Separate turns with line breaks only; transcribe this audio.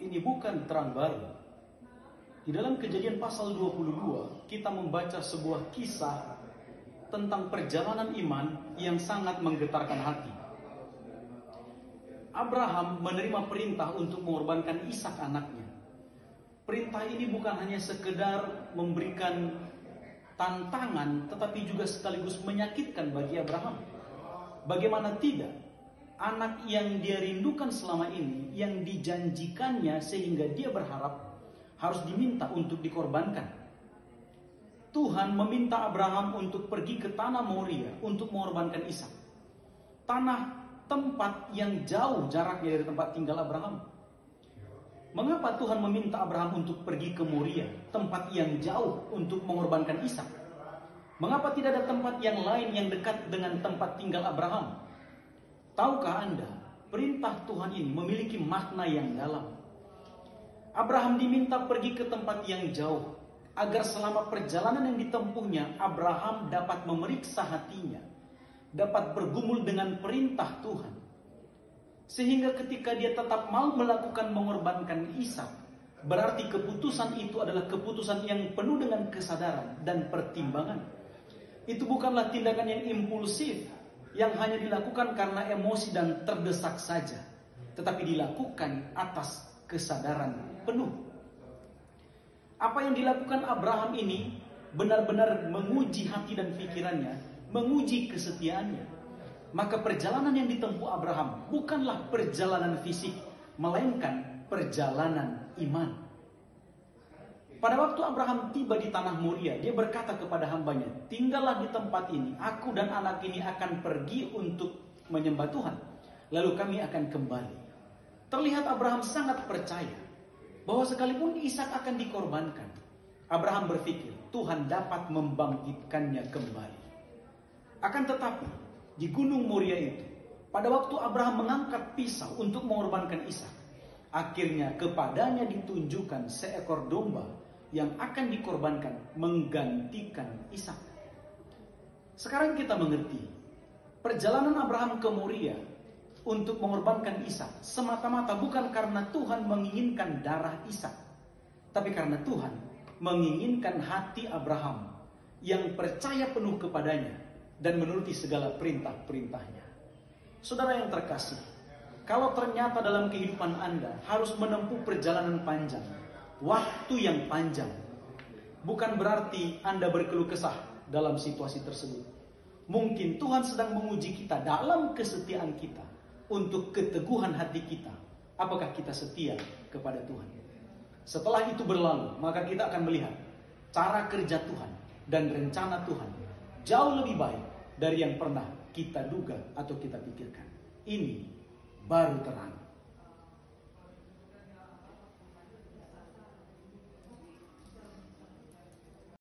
Ini bukan terang baru. Di dalam Kejadian pasal 22, kita membaca sebuah kisah tentang perjalanan iman yang sangat menggetarkan hati. Abraham menerima perintah untuk mengorbankan Ishak anaknya. Perintah ini bukan hanya sekedar memberikan tantangan, tetapi juga sekaligus menyakitkan bagi Abraham. Bagaimana tidak? Anak yang dia rindukan selama ini, yang dijanjikannya sehingga dia berharap harus diminta untuk dikorbankan. Tuhan meminta Abraham untuk pergi ke tanah Moria untuk mengorbankan Ishak. Tanah tempat yang jauh jaraknya dari tempat tinggal Abraham. Mengapa Tuhan meminta Abraham untuk pergi ke Moria, tempat yang jauh untuk mengorbankan Ishak? Mengapa tidak ada tempat yang lain yang dekat dengan tempat tinggal Abraham? Tahukah Anda, perintah Tuhan ini memiliki makna yang dalam. Abraham diminta pergi ke tempat yang jauh, agar selama perjalanan yang ditempuhnya, Abraham dapat memeriksa hatinya, dapat bergumul dengan perintah Tuhan. Sehingga ketika dia tetap mau melakukan mengorbankan Ishak, berarti keputusan itu adalah keputusan yang penuh dengan kesadaran dan pertimbangan. Itu bukanlah tindakan yang impulsif, yang hanya dilakukan karena emosi dan terdesak saja, tetapi dilakukan atas kesadaran penuh. Apa yang dilakukan Abraham ini benar-benar menguji hati dan pikirannya, menguji kesetiaannya. Maka perjalanan yang ditempuh Abraham bukanlah perjalanan fisik, melainkan perjalanan iman. Pada waktu Abraham tiba di tanah Moria, dia berkata kepada hambanya, "Tinggallah di tempat ini, aku dan anak ini akan pergi untuk menyembah Tuhan. Lalu kami akan kembali." Terlihat Abraham sangat percaya bahwa sekalipun Ishak akan dikorbankan, Abraham berpikir Tuhan dapat membangkitkannya kembali. Akan tetapi di Gunung Moria itu, pada waktu Abraham mengangkat pisau untuk mengorbankan Ishak, akhirnya kepadanya ditunjukkan seekor domba yang akan dikorbankan menggantikan Ishak. Sekarang kita mengerti perjalanan Abraham ke Moria untuk mengorbankan Ishak semata-mata bukan karena Tuhan menginginkan darah Ishak, tapi karena Tuhan menginginkan hati Abraham yang percaya penuh kepadanya dan menuruti segala perintah-perintahnya. Saudara yang terkasih, kalau ternyata dalam kehidupan Anda harus menempuh perjalanan panjang, waktu yang panjang, bukan berarti Anda berkeluh kesah dalam situasi tersebut. Mungkin Tuhan sedang menguji kita dalam kesetiaan kita, untuk keteguhan hati kita, apakah kita setia kepada Tuhan. Setelah itu berlalu, maka kita akan melihat cara kerja Tuhan dan rencana Tuhan jauh lebih baik dari yang pernah kita duga atau kita pikirkan. Ini baru terang.